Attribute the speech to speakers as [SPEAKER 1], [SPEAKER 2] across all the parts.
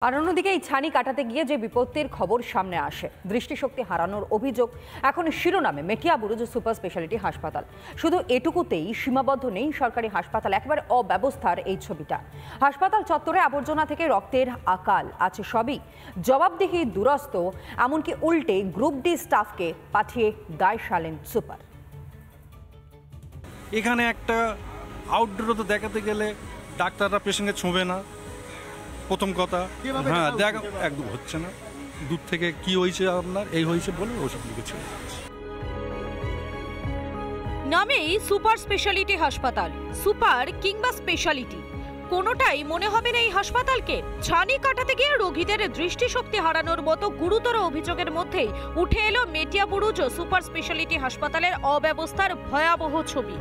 [SPEAKER 1] আর অন্যদিকে এই ছানি কাটাতে গিয়ে যে বিপত্তির খবর সামনে আসে, দৃষ্টিশক্তি হারানোর অভিযোগ এখন শিরোনামে মেটিয়াবুরুজ সুপার স্পেশালিটি হাসপাতাল। শুধু এটুকুতেই সীমাবদ্ধ নেই সরকারি হাসপাতাল, একেবারে অব্যবস্থার এই ছবিটা। হাসপাতাল চত্বরে আবর্জনা থেকে রক্তের আকাল আছে সবই। জবাবদিহি দুরস্ত, এমনকি উল্টে গ্রুপ ডি স্টাফকে পাঠিয়ে দায় সারেন সুপার।
[SPEAKER 2] এখানে একটা আউটডোরে তো দেখাতে গেলে ডাক্তাররা পেশেন্টকে ছোঁবে না, প্রথম কথা। হ্যাঁ, দেখা একদম হচ্ছে না। দূর থেকে কি হয়েছে আপনার এই হয়েছে বলে ওষুধ লিখেছে।
[SPEAKER 3] নামেই সুপার স্পেশালিটি হাসপাতাল, সুপার কিংবা স্পেশালিটি কোনোটাই মনে হবে না এই হাসপাতালকে। ছানি কাটাতে গিয়ে রোগীদের দৃষ্টিশক্তি হারানোর মতো গুরুতর অভিযোগের মধ্যেই উঠে এলো মেটিয়াবুরুজ সুপার স্পেশালিটি হাসপাতালের অব্যবস্থার ভয়াবহ ছবি।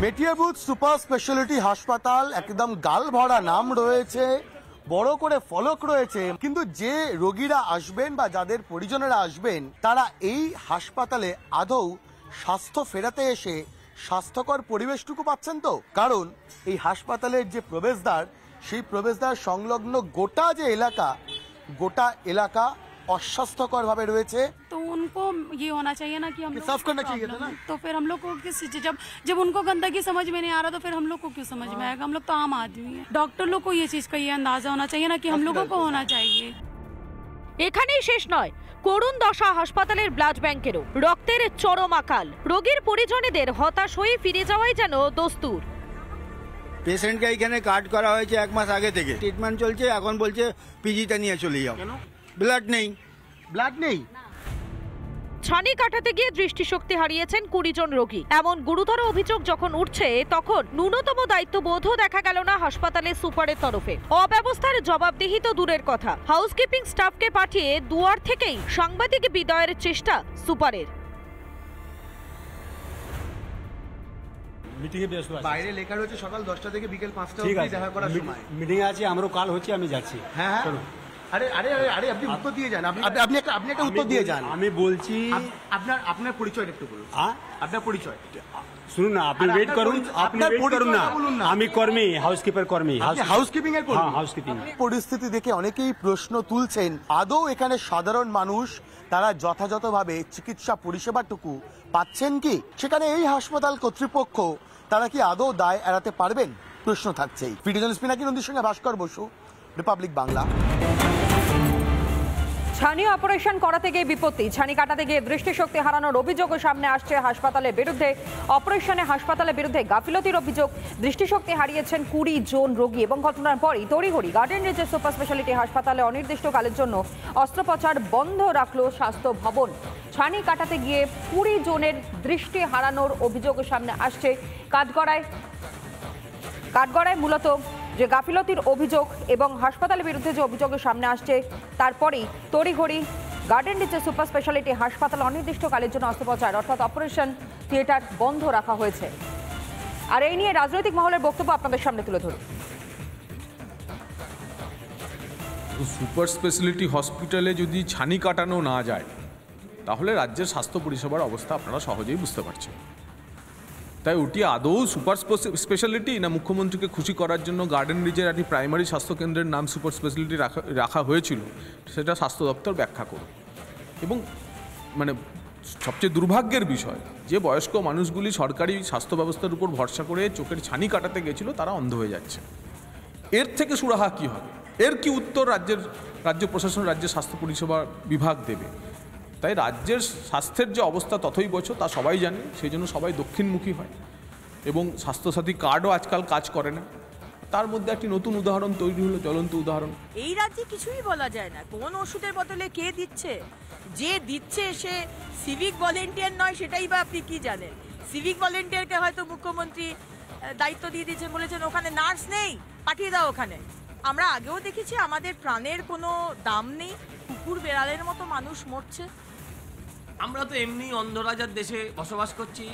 [SPEAKER 4] মেটিয়াবুরুজ সুপার স্পেশালিটি হাসপাতাল, একদম গাল ভরা নাম রয়েছে, বড় করে ফলক রয়েছে, কিন্তু যে রোগীরা আসবেন বা যাদের পরিজনেরা আসবেন তারা এই হাসপাতালে আদৌ স্বাস্থ্য ফেরাতে এসে স্বাস্থ্যকর পরিবেশটুকু পাচ্ছেন তো? কারণ এই হাসপাতালের যে প্রবেশদ্বার, সেই প্রবেশদ্বার সংলগ্ন গোটা এলাকা अस्वास्थ्यकर भावे रहे।
[SPEAKER 5] तो उनको ये होना चाहिए ना कि हम
[SPEAKER 4] साफ करना चाहिए था ना।
[SPEAKER 5] तो फिर हम लोग को किस जब उनको गंदगी समझ में नहीं आ रहा तो फिर हम लोग को क्यों समझ में आएगा? हम लोग तो आम आदमी हैं। डॉक्टर लोग को ये चीज का ये अंदाजा होना चाहिए ना कि हम लोगों को होना चाहिए।
[SPEAKER 3] এখানেই শেষ নয়, করুণ দশা হাসপাতালের ব্লাড ব্যাংকেরও। রক্তের চরম আকাল, রোগীর পরিজনেদের হতাশ হয়ে ফিরে যাওয়াই যেন দস্তুর।
[SPEAKER 6] পেশেন্টকে এখানে কাট করা হয়েছে 1 মাস আগে থেকে, ট্রিটমেন্ট চলছে, এখন বলছে পিজিতে নিয়ে চলে যাও। ব্লাড নেই।
[SPEAKER 3] ছানি কাটাতে গিয়ে দৃষ্টিশক্তি হারিয়েছেন 20 জন রোগী। এমন গুরুতর অভিযোগ যখন উঠছে, তখন ন্যূনতম দায়িত্ববোধও দেখা গেল না হাসপাতালের সুপারের তরফে। অব্যবস্থার জবাবদিহি তো দূরের কথা, হাউসকিপিং স্টাফকে পাঠিয়ে দুয়ার থেকেই সাংবাদিক বিদায়ের চেষ্টা সুপারের।
[SPEAKER 4] বাইরে লেখা রয়েছে সকাল 10টা থেকে বিকেল 5টা অবধি দেখা করার সময়।
[SPEAKER 7] মিটিং আছে, আমারও কাল হচ্ছে, আমি যাচ্ছি।
[SPEAKER 4] হ্যাঁ, আরে আপনি উত্তর দিয়ে যান। আপনি একটা উত্তর দিয়ে যান।
[SPEAKER 7] আমি বলছি
[SPEAKER 4] আপনার পরিচয়টা একটু বলুন। আপনার পরিচয়
[SPEAKER 7] শুনুন না, আপনি ওয়েট করুন, না। আমি কর্মী, হাউসকিপার কর্মী,
[SPEAKER 4] হাউসকিপিং এর কর্মী।
[SPEAKER 7] হাউসকিপিং
[SPEAKER 4] পরিস্থিতি দেখে অনেকেই প্রশ্ন তুলছেন, আদৌ এখানে সাধারণ মানুষ তারা যথাযথভাবে চিকিৎসা পরিষেবাটুকু পাচ্ছেন কি? সেখানে এই হাসপাতাল কর্তৃপক্ষ তারা কি আদৌ দায় এড়াতে পারবেন? প্রশ্ন থাকছেই। ভিডিও জার্নালিস্ট পিনাকি নন্দীর সঙ্গে ভাস্কর বসু, রিপাবলিক বাংলা।
[SPEAKER 1] ছানি অপারেশন করাতে গিয়ে বিপত্তি, ছানি কাটাতে গিয়ে দৃষ্টিশক্তি হারানোর অভিযোগও সামনে আসছে হাসপাতালের বিরুদ্ধে। অপারেশনে হাসপাতালের বিরুদ্ধে গাফিলতির অভিযোগ। দৃষ্টিশক্তি হারিয়েছেন 20 জন রোগী এবং ঘটনার পরই তড়িঘড়ি গার্ডেন রিজের সুপার স্পেশালিটি হাসপাতালে অনির্দিষ্টকালের জন্য অস্ত্রোপচার বন্ধ রাখলো স্বাস্থ্য ভবন। ছানি কাটাতে গিয়ে 20 জনের দৃষ্টি হারানোর অভিযোগ সামনে আসছে। কাঠগড়ায় মূলত যে গাফিলতির অভিযোগ এবং হাসপাতালের বিরুদ্ধে যে অভিযোগের সামনে আসছে, তারপরেই তড়িঘড়ি গার্ডেন রিচে সুপার স্পেশালিটি হাসপাতাল অনির্দিষ্টকালের জন্য অস্ত্রোপচার অর্থাৎ অপারেশন থিয়েটার বন্ধ রাখা হয়েছে। আর এই নিয়ে রাজনৈতিক মহলের বক্তব্য আপনাদের সামনে তুলে ধরুন।
[SPEAKER 8] সুপার স্পেশালিটি হসপিটালে যদি ছানি কাটানো না যায়, তাহলে রাজ্যের স্বাস্থ্য পরিষেবার অবস্থা আপনারা সহজেই বুঝতে পারছেন। তাই ওটি আদৌ সুপার স্পেশালিটি না মুখ্যমন্ত্রীকে খুশি করার জন্য গার্ডেন রিজের একটি প্রাইমারি স্বাস্থ্যকেন্দ্রের নাম সুপার স্পেশালিটি রাখা হয়েছিল, সেটা স্বাস্থ্য দপ্তর ব্যাখ্যা করুন। এবং সবচেয়ে দুর্ভাগ্যের বিষয় যে বয়স্ক মানুষগুলি সরকারি স্বাস্থ্য ব্যবস্থার উপর ভরসা করে চোখের ছানি কাটাতে গেছিল, তারা অন্ধ হয়ে যাচ্ছে। এর থেকে সুরাহা কী হবে? এর কি উত্তর রাজ্য প্রশাসন, রাজ্যের স্বাস্থ্য পরিষেবা বিভাগ দেবে? তাই রাজ্যের স্বাস্থ্যের যে অবস্থা তথই বছর, তা সবাই জানে। সেই জন্য সবাই দক্ষিণমুখী হয় এবং স্বাস্থ্যসাথী কার্ডও আজকাল কাজ করে না। তার মধ্যে একটি নতুন উদাহরণ তৈরি হলো, জ্বলন্ত উদাহরণ।
[SPEAKER 9] এই রাজ্যে কিছুই বলা যায় না কোন ওষুধের বদলে কে দিচ্ছে। যে দিচ্ছে সে সিভিক ভলেন্টিয়ার নয়, সেটাই বা আপনি কি জানেন? সিভিক ভলেন্টিয়ারকে হয়তো মুখ্যমন্ত্রী দায়িত্ব দিয়ে দিয়েছেন, বলেছেন ওখানে নার্স নেই, পাঠিয়ে দাও ওখানে। আমরা আগেও দেখেছি আমাদের প্রাণের কোনো দাম নেই, কুকুর বেড়ালের মতো মানুষ মরছে।
[SPEAKER 10] আমরা তো এমনি অন্ধরাজার দেশে বসবাস করছি।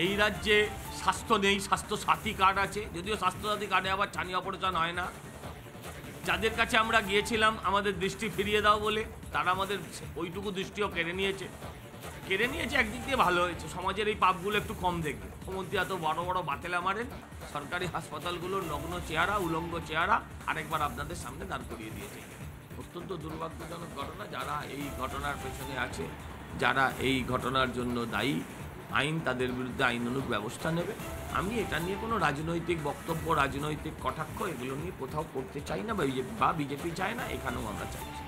[SPEAKER 10] এই রাজ্যে স্বাস্থ্য নেই, স্বাস্থ্য সাথী কার্ড আছে, যদিও স্বাস্থ্য সাথী কার্ডে আবার ছানি অপারেশন হয় না। যাদের কাছে আমরা গিয়েছিলাম আমাদের দৃষ্টি ফিরিয়ে দাও বলে, তারা আমাদের ওইটুকু দৃষ্টিও কেড়ে নিয়েছে। কেড়ে নিয়েছে একদিক দিয়ে ভালো হয়েছে, সমাজের এই পাপগুলো একটু কম দেখবে। মুখ্যমন্ত্রী এত বড় বড় বাতেলা মারেন, সরকারি হাসপাতালগুলোর নগ্ন চেহারা, উলঙ্গ চেহারা আরেকবার আপনাদের সামনে দাঁড় করিয়ে দিয়েছে। অত্যন্ত দুর্ভাগ্যজনক ঘটনা। যারা এই ঘটনার পেছনে আছে, যারা এই ঘটনার জন্য দায়ী, আইন তাদের বিরুদ্ধে আইনানুগ ব্যবস্থা নেবে। আমি এটা নিয়ে কোনো রাজনৈতিক বক্তব্য, রাজনৈতিক কটাক্ষ এগুলো নিয়ে কোথাও করতে চাই না, বা বিজেপি চায় না, এখানেও আমরা চাইছি।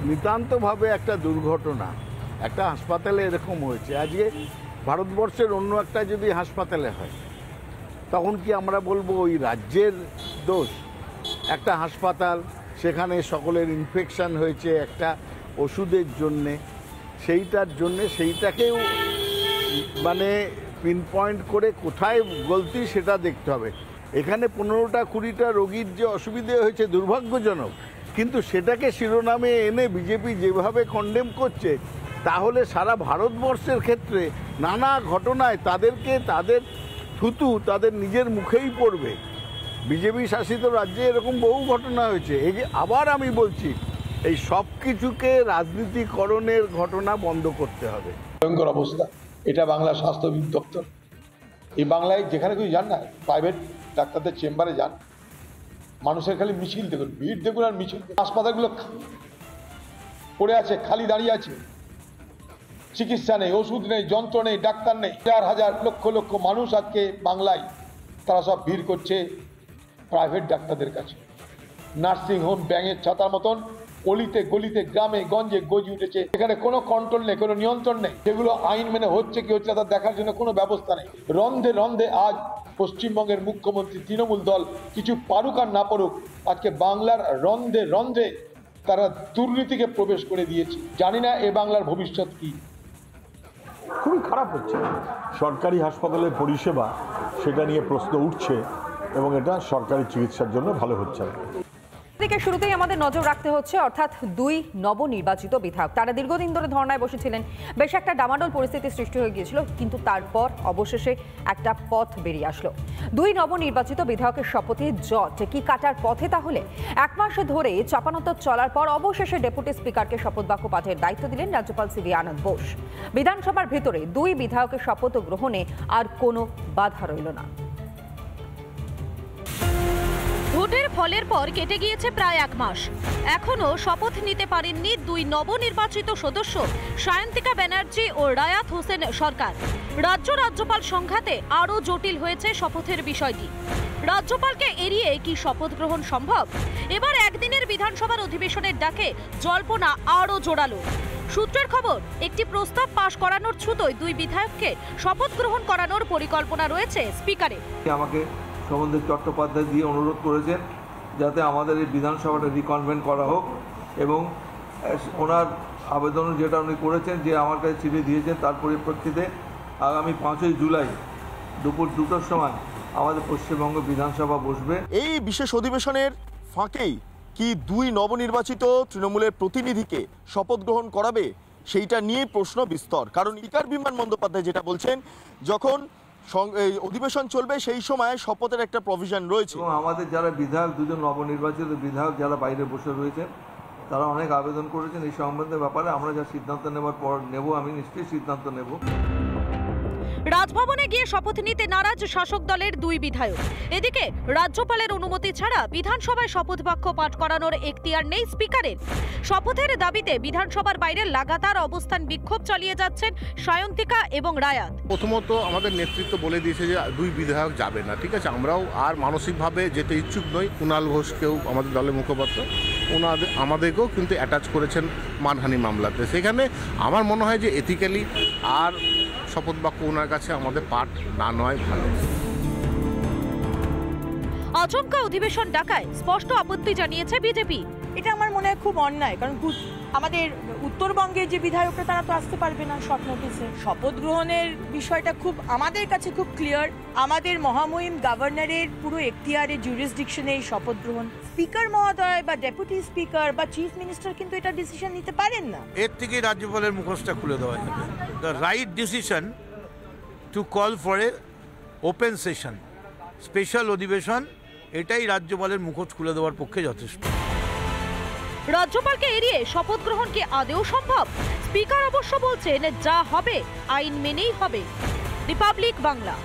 [SPEAKER 11] নিতান্তভাবে একটা দুর্ঘটনা, একটা হাসপাতালে এরকম হয়েছে। আজকে ভারতবর্ষের অন্য একটা যদি হাসপাতালে হয় তখন কি আমরা বলবো ওই রাজ্যের দোষ? একটা হাসপাতাল, সেখানে সকলের ইনফেকশন হয়েছে একটা ওষুধের জন্যে, সেইটাকেও মানে পিন পয়েন্ট করে কোথায় গলতি সেটা দেখতে হবে। এখানে 15টা 20টা রোগীর যে অসুবিধে হয়েছে দুর্ভাগ্যজনক, কিন্তু সেটাকে শিরোনামে এনে বিজেপি যেভাবে কন্ডেম করছে, তাহলে সারা ভারতবর্ষের ক্ষেত্রে নানা ঘটনায় তাদেরকে তাদের থুতু তাদের নিজের মুখেই পড়বে। বিজেপি শাসিত রাজ্যে এরকম বহু ঘটনা হয়েছে। এই যে আবার আমি বলছি, এই সব কিছুকে রাজনীতিকরণের ঘটনা বন্ধ করতে হবে।
[SPEAKER 12] ভয়ঙ্কর অবস্থা। এটা বাংলা স্বাস্থ্য দপ্তর। এই বাংলায় যেখানে কিছু যান না, প্রাইভেট ডাক্তারদের চেম্বারে যান, মানুষের খালি মিছিল দেখুন, ভিড় দেখুন আর মিছিল। হাসপাতালগুলো পড়ে আছে, খালি দাঁড়িয়ে আছে, চিকিৎসা নেই, ওষুধ নেই, যন্ত্র নেই, ডাক্তার নেই। হাজার হাজার লক্ষ লক্ষ মানুষ আজকে বাংলায় তারা সব ভিড় করছে প্রাইভেট ডাক্তারদের কাছে। নার্সিংহোম ব্যাঙের ছাতার মতন অলিতে গলিতে গ্রামে গঞ্জে গজি উঠেছে। এখানে কোনো কন্ট্রোল নেই, কোনো নিয়ন্ত্রণ নেই। যেগুলো আইন মেনে হচ্ছে কি হচ্ছে তা দেখার জন্য কোনো ব্যবস্থা নেই। রন্ধে রন্ধে আজ পশ্চিমবঙ্গের মুখ্যমন্ত্রী তৃণমূল দল কিছু পারুক আর না পারুক, আজকে বাংলার রন্ধে রন্ধে তারা দুর্নীতিকে প্রবেশ করে দিয়েছে। জানি না এ বাংলার ভবিষ্যৎ কি।
[SPEAKER 13] খুবই খারাপ হচ্ছে সরকারি হাসপাতালের পরিষেবা, সেটা নিয়ে প্রশ্ন উঠছে এবং এটা সরকারি চিকিৎসার জন্য ভালো হচ্ছে না।
[SPEAKER 1] থেকে শুরুতেই আমাদের নজর রাখতে হচ্ছে, অর্থাৎ দুই নবনির্বাচিত বিধায়ক তারা দীর্ঘদিন ধরে ধর্নায় বসেছিলেন। বেশ একটা ডামাডোল পরিস্থিতি সৃষ্টি হয়ে গিয়েছিল, কিন্তু তারপর অবশেষে একটা পথ বেরিয়ে আসলো। দুই নবনির্বাচিত বিধায়কের শপথে জট কি কাটার পথে? তাহলে এক মাস ধরে চাপানোতর চলার পর অবশেষে ডেপুটি স্পিকারকে শপথ বাক্য পাঠের দায়িত্ব দিলেন রাজ্যপাল সিভি আনন্দ বোস। বিধানসভার ভেতরে দুই বিধায়কের শপথ গ্রহণে আর কোনো বাধা রইল না।
[SPEAKER 3] ভোটের ফলের পর কেটে গিয়েছে প্রায় এক মাস, এখনো শপথ নিতে পারেননি দুই নবনির্বাচিত সদস্য সায়ন্তিকা ব্যানার্জি ও রায়াত হোসেন সরকার। রাজ্যপাল সংঘাতে আরও জটিল হয়েছে শপথের বিষয়টি। রাজ্যপালকে এড়িয়ে কি শপথ গ্রহণ সম্ভব? এবার একদিনের বিধানসভার অধিবেশনের ডাকে জল্পনা আরও জোরালো। সূত্রের খবর, একটি প্রস্তাব পাশ করানোর ছুতোয় দুই বিধায়ককে শপথ গ্রহণ করানোর পরিকল্পনা রয়েছে স্পিকারের।
[SPEAKER 14] আমাকে শোভনদেব চট্টোপাধ্যায় দিয়ে অনুরোধ করেছেন যাতে আমাদের এই বিধানসভাটা রিকনভেন্ট করা হোক, এবং ওনার আবেদন যেটা উনি করেছেন যে আমার কাছে চিঠি দিয়েছেন, তার পরিপ্রেক্ষিতে আগামী 5ই জুলাই দুপুর 2টার সময় আমাদের পশ্চিমবঙ্গ বিধানসভা বসবে।
[SPEAKER 4] এই বিশেষ অধিবেশনের ফাঁকেই কি দুই নবনির্বাচিত তৃণমূলের প্রতিনিধিকে শপথ গ্রহণ করাবে, সেইটা নিয়ে প্রশ্ন বিস্তর। কারণ স্পিকার বিমান বন্দ্যোপাধ্যায় যেটা বলছেন, যখন অধিবেশন চলবে সেই সময় শপথের একটা প্রভিশন রয়েছে।
[SPEAKER 14] এবং আমাদের যারা বিধায়ক, দুজন নবনির্বাচিত বিধায়ক যারা বাইরে বসে রয়েছেন, তারা অনেক আবেদন করেছেন এই সম্বন্ধে ব্যাপারে। আমরা যা সিদ্ধান্ত নেবার পর নেব, আমি নিশ্চয়ই সিদ্ধান্ত নেব।
[SPEAKER 3] রাজভবনে গিয়ে শপথ নিতে নারাজ শাসক দলের দুই বিধায়ক। এদিকে রাজ্যপালের অনুমতি ছাড়া বিধানসভায় শপথ বাক্য পাঠ করানোর এখতিয়ার নেই স্পিকারের। শপথের দাবিতে বিধানসভার বাইরে লাগাতার অবস্থান বিক্ষোভ চালিয়ে যাচ্ছেন সায়ন্তিকা এবং রায়াত।
[SPEAKER 15] প্রথমত আমাদের নেতৃত্ব বলে দিয়েছে যে দুই বিধায়ক যাবে না, ঠিক আছে। আমরাও আর মানসিকভাবে যেতে ইচ্ছুক নই। কুণাল ঘোষকেও, আমাদের দলের মুখপাত্র, আমাদেরকেও কিন্তু অ্যাটাচ করেছেন মানহানি মামলাতে। সেখানে আমার মনে হয় যে এথিক্যালি আর শপথ বাক্য ওনার কাছে আমাদের পাঠ না নয় ভালো।
[SPEAKER 3] আচমকা অধিবেশন ডাকায় স্পষ্ট আপত্তি জানিয়েছে বিজেপি।
[SPEAKER 9] এটা আমার মনে হয় খুব অন্যায়, কারণ আমাদের উত্তরবঙ্গের যে বিধায়করা তারা তো আসতে পারবে না শর্ট নোটিসে। শপথ গ্রহণের বিষয়টা খুব আমাদের কাছে খুব ক্লিয়ার। আমাদের মহামহিম গভর্নরের পুরো এখতিয়ারে, জুরিসডিকশনে এই শপথ গ্রহণ। স্পিকার মহোদয় বা ডেপুটি স্পিকার বা চিফ মিনিস্টার কিন্তু এটা ডিসিশন নিতে পারেন না।
[SPEAKER 16] এর থেকে রাজ্যপালের মুখোশটা খুলে দেওয়া যাবে। The right decision to call for a open session, special অধিবেশন, এটাই রাজ্যপালের মুখোশ খুলে দেওয়ার পক্ষে যথেষ্ট।
[SPEAKER 3] রাজ্যপালকে এড়িয়ে শপথ গ্রহণ কি আদৌ সম্ভব? স্পিকার অবশ্য বলছেন যা হবে আইন মেনেই হবে। রিপাবলিক বাংলা।